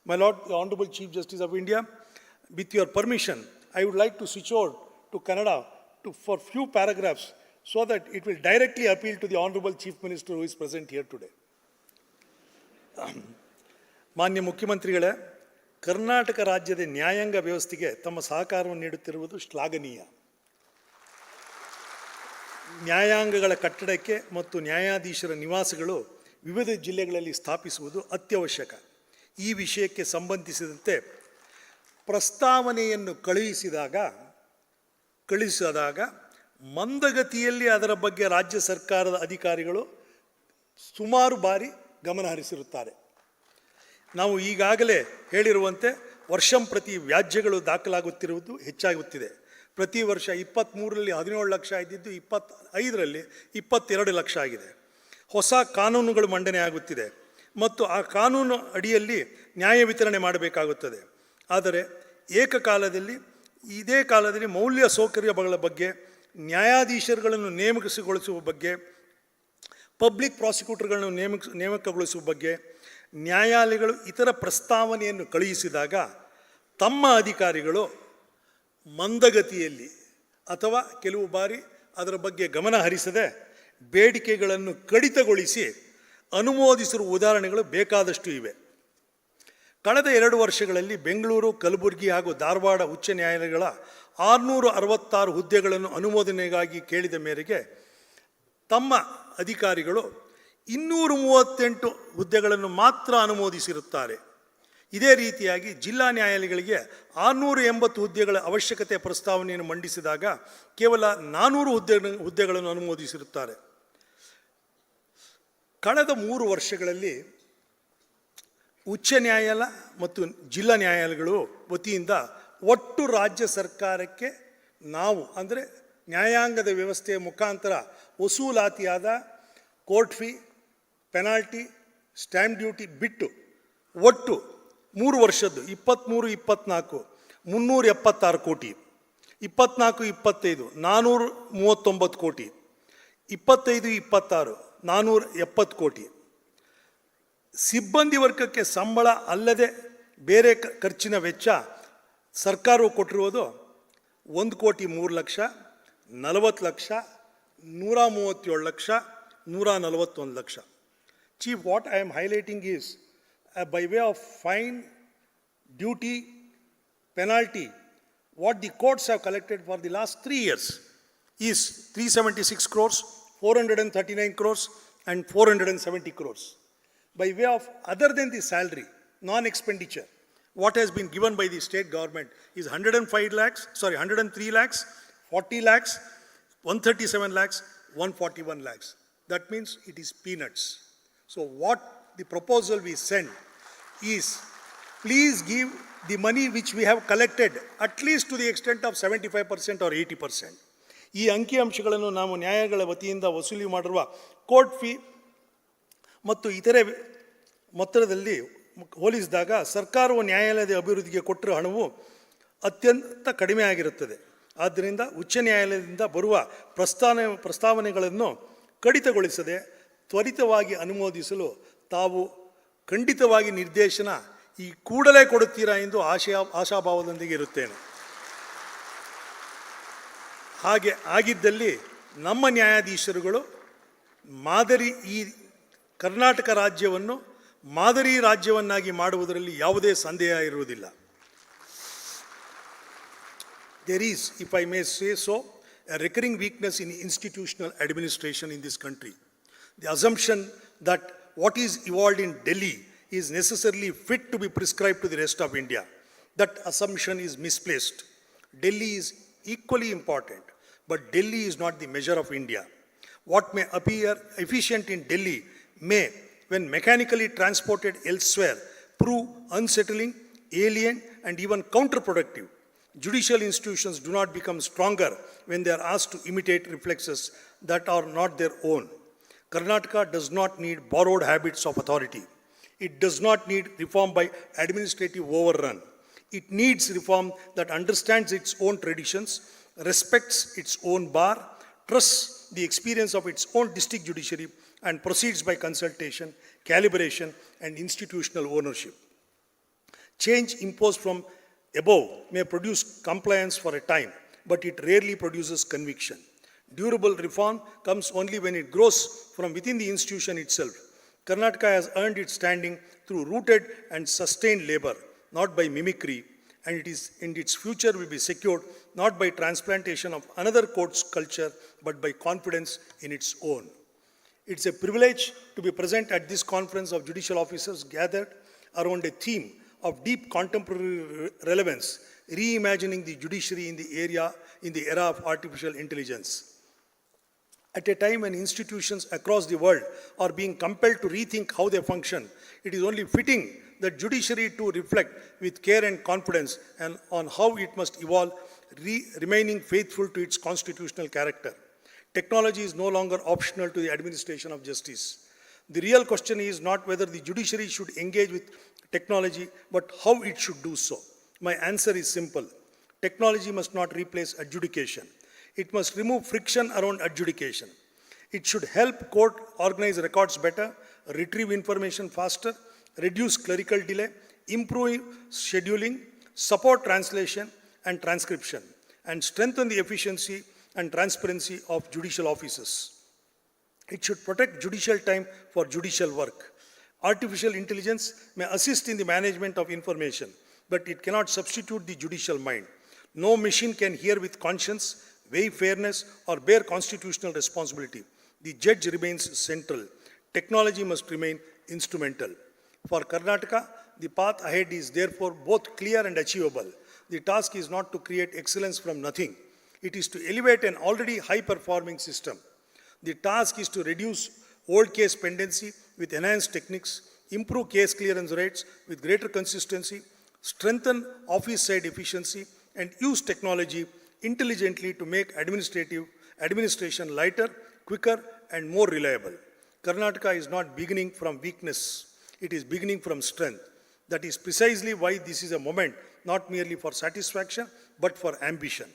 My Lord, the Honorable Chief Justice of India, with your permission, I would like to switch over to Kannada for few paragraphs so that it will directly appeal to the Honorable Chief Minister who is present here today. ಮಾನ್ಯ ಮುಖ್ಯಮಂತ್ರಿಗಳೇ, ಕರ್ನಾಟಕ ರಾಜ್ಯದ ನ್ಯಾಯಾಂಗ ವ್ಯವಸ್ಥೆಗೆ ತಮ್ಮ ಸಹಕಾರವನ್ನು ನೀಡುತ್ತಿರುವುದು ಶ್ಲಾಘನೀಯ. ನ್ಯಾಯಾಂಗಗಳ ಕಟ್ಟಡಕ್ಕೆ ಮತ್ತು ನ್ಯಾಯಾಧೀಶರ ನಿವಾಸಗಳು ವಿವಿಧ ಜಿಲ್ಲೆಗಳಲ್ಲಿ ಸ್ಥಾಪಿಸುವುದು ಅತ್ಯವಶ್ಯಕ. ಈ ವಿಷಯಕ್ಕೆ ಸಂಬಂಧಿಸಿದಂತೆ ಪ್ರಸ್ತಾವನೆಯನ್ನು ಕಳುಹಿಸಿದಾಗ ಮಂದಗತಿಯಲ್ಲಿ ಅದರ ಬಗ್ಗೆ ರಾಜ್ಯ ಸರ್ಕಾರದ ಅಧಿಕಾರಿಗಳು ಸುಮಾರು ಬಾರಿ ಗಮನ ಹರಿಸಿರುತ್ತಾರೆ. ನಾವು ಈಗಾಗಲೇ ಹೇಳಿರುವಂತೆ ವರ್ಷಂಪ್ರತಿ ವ್ಯಾಜ್ಯಗಳು ದಾಖಲಾಗುತ್ತಿರುವುದು ಹೆಚ್ಚಾಗುತ್ತಿದೆ. ಪ್ರತಿ ವರ್ಷ 23ರಲ್ಲಿ 17 ಲಕ್ಷ ಇದ್ದಿದ್ದು 25ರಲ್ಲಿ 22 ಲಕ್ಷ ಆಗಿದೆ. ಹೊಸ ಕಾನೂನುಗಳು ಮಂಡನೆ ಆಗುತ್ತಿದೆ ಮತ್ತು ಆ ಕಾನೂನು ಅಡಿಯಲ್ಲಿ ನ್ಯಾಯ ವಿತರಣೆ ಮಾಡಬೇಕಾಗುತ್ತದೆ. ಆದರೆ ಇದೇ ಕಾಲದಲ್ಲಿ ಮೌಲ್ಯ ಸೌಕರ್ಯಗಳ ಬಗ್ಗೆ, ನ್ಯಾಯಾಧೀಶರುಗಳನ್ನು ನೇಮಕಗೊಳಿಸುವ ಬಗ್ಗೆ, ಪಬ್ಲಿಕ್ ಪ್ರಾಸಿಕ್ಯೂಟರ್ಗಳನ್ನು ನೇಮಕಗೊಳಿಸುವ ಬಗ್ಗೆ ನ್ಯಾಯಾಲಯಗಳು ಇತರ ಪ್ರಸ್ತಾವನೆಯನ್ನು ಕಳುಹಿಸಿದಾಗ ತಮ್ಮ ಅಧಿಕಾರಿಗಳು ಮಂದಗತಿಯಲ್ಲಿ ಅಥವಾ ಕೆಲವು ಬಾರಿ ಅದರ ಬಗ್ಗೆ ಗಮನ ಹರಿಸದೆ ಬೇಡಿಕೆಗಳನ್ನು ಕಡಿತಗೊಳಿಸಿ ಅನುಮೋದಿಸಿರುವ ಉದಾಹರಣೆಗಳು ಬೇಕಾದಷ್ಟು ಇವೆ. ಕಳೆದ 2 ವರ್ಷಗಳಲ್ಲಿ ಬೆಂಗಳೂರು, ಕಲಬುರಗಿ ಹಾಗೂ ಧಾರವಾಡ ಉಚ್ಚ ನ್ಯಾಯಾಲಯಗಳ 666 ಹುದ್ದೆಗಳನ್ನು ಅನುಮೋದನೆಗಾಗಿ ಕೇಳಿದ ಮೇರೆಗೆ ತಮ್ಮ ಅಧಿಕಾರಿಗಳು 238 ಹುದ್ದೆಗಳನ್ನು ಮಾತ್ರ ಅನುಮೋದಿಸಿರುತ್ತಾರೆ. ಇದೇ ರೀತಿಯಾಗಿ ಜಿಲ್ಲಾ ನ್ಯಾಯಾಲಯಗಳಿಗೆ 680 ಹುದ್ದೆಗಳ ಅವಶ್ಯಕತೆ ಪ್ರಸ್ತಾವನೆಯನ್ನು ಮಂಡಿಸಿದಾಗ ಕೇವಲ 400 ಹುದ್ದೆಗಳನ್ನು ಅನುಮೋದಿಸಿರುತ್ತಾರೆ. ಕಳೆದ 3 ವರ್ಷಗಳಲ್ಲಿ ಉಚ್ಚ ನ್ಯಾಯಾಲಯ ಮತ್ತು ಜಿಲ್ಲಾ ನ್ಯಾಯಾಲಯಗಳು ವತಿಯಿಂದ ಒಟ್ಟು ರಾಜ್ಯ ಸರ್ಕಾರಕ್ಕೆ ನಾವು ಅಂದರೆ ನ್ಯಾಯಾಂಗದ ವ್ಯವಸ್ಥೆಯ ಮುಖಾಂತರ ವಸೂಲಾತಿಯಾದ court fee, penalty, stamp duty ಬಿಟ್ಟು ಒಟ್ಟು 3 ವರ್ಷದ್ದು 23-24 376 ಕೋಟಿ, 24-25 439 ಕೋಟಿ, 25-26 470 ಕೋಟಿ. ಸಿಬ್ಬಂದಿ ವರ್ಗಕ್ಕೆ ಸಂಬಳ ಅಲ್ಲದೆ ಬೇರೆ ಖರ್ಚಿನ ವೆಚ್ಚ ಸರ್ಕಾರವು ಕೊಟ್ಟಿರುವುದು 1,03 lakh, 40 lakh, 137 lakh, 141 lakh. Chief, what I am highlighting is by way of fine, duty, penalty, what the courts have collected for the last 3 years is 376 crores, 439 crores and 470 crores. By way of other than the salary, non-expenditure, what has been given by the state government is 103 lakhs, 40 lakhs, 137 lakhs, 141 lakhs. That means it is peanuts. So what the proposal we send is, please give the money which we have collected at least to the extent of 75% or 80%. ಈ ಅಂಕಿಅಂಶಗಳನ್ನು ನಾವು ನ್ಯಾಯಾಲಯಗಳ ವತಿಯಿಂದ ವಸೂಲಿ ಮಾಡಿರುವ court fee ಮತ್ತು ಇತರೆ ಮೊತ್ತದಲ್ಲಿ ಹೋಲಿಸಿದಾಗ ಸರ್ಕಾರವು ನ್ಯಾಯಾಲಯದ ಅಭಿವೃದ್ಧಿಗೆ ಕೊಟ್ಟಿರುವ ಹಣವು ಅತ್ಯಂತ ಕಡಿಮೆ ಆಗಿರುತ್ತದೆ. ಆದ್ದರಿಂದ ಉಚ್ಚ ನ್ಯಾಯಾಲಯದಿಂದ ಬರುವ ಪ್ರಸ್ತಾವನೆಗಳನ್ನು ಕಡಿತಗೊಳಿಸದೆ ತ್ವರಿತವಾಗಿ ಅನುಮೋದಿಸಲು ತಾವು ಖಂಡಿತವಾಗಿ ನಿರ್ದೇಶನ ಈ ಕೂಡಲೇ ಕೊಡುತ್ತೀರಾ ಎಂದು ಆಶಾಭಾವದೊಂದಿಗೆ ಇರುತ್ತೇನೆ. ಹಾಗೆ ಆಗಿದ್ದಲ್ಲಿ ನಮ್ಮ ನ್ಯಾಯಾಧೀಶರುಗಳು ಈ ಕರ್ನಾಟಕ ರಾಜ್ಯವನ್ನು ಮಾದರಿ ರಾಜ್ಯವನ್ನಾಗಿ ಮಾಡುವುದರಲ್ಲಿ ಯಾವುದೇ ಸಂದೇಹ ಇರುವುದಿಲ್ಲ. There is, if I may say so, a recurring weakness in institutional administration in this country. The assumption that what is evolved in Delhi is necessarily fit to be prescribed to the rest of India. That assumption is misplaced. Delhi is equally important, but Delhi is not the measure of India. What may appear efficient in Delhi may, when mechanically transported elsewhere, prove unsettling, alien, and even counterproductive. Judicial institutions do not become stronger when they are asked to imitate reflexes that are not their own. Karnataka does not need borrowed habits of authority. It does not need reform by administrative overrun. It needs reform that understands its own traditions, respects its own bar, trusts the experience of its own district judiciary, and proceeds by consultation, calibration, and institutional ownership. Change imposed from above may produce compliance for a time, but it rarely produces conviction. Durable reform comes only when it grows from within the institution itself. Karnataka has earned its standing through rooted and sustained labor, not by mimicry, and its future will be secured not by transplantation of another court's culture, but by confidence in its own. It's a privilege to be present at this conference of judicial officers gathered around a theme of deep contemporary relevance, reimagining the judiciary in the era of artificial intelligence. At a time when institutions across the world are being compelled to rethink how they function, it is only fitting that judiciary to reflect with care and confidence and on how it must evolve, remaining faithful to its constitutional character. Technology is no longer optional to the administration of justice. The real question is not whether the judiciary should engage with technology, but how it should do so. My answer is simple. Technology must not replace adjudication. It must remove friction around adjudication. It should help court organize records better, retrieve information faster, reduce clerical delay, improve scheduling, support translation and transcription, and strengthen the efficiency and transparency of judicial offices. It should protect judicial time for judicial work. Artificial intelligence may assist in the management of information, but it cannot substitute the judicial mind. No machine can hear with conscience, weigh fairness, or bear constitutional responsibility. The judge remains central. Technology must remain instrumental. For Karnataka, the path ahead is therefore both clear and achievable. The task is not to create excellence from nothing. It is to elevate an already high-performing system. The task is to reduce old case pendency with enhanced techniques, improve case clearance rates with greater consistency, strengthen office-side efficiency, and use technology intelligently to make administration lighter, quicker, and more reliable. Karnataka is not beginning from weakness. It is beginning from strength. That is precisely why this is a moment not merely for satisfaction, but for ambition.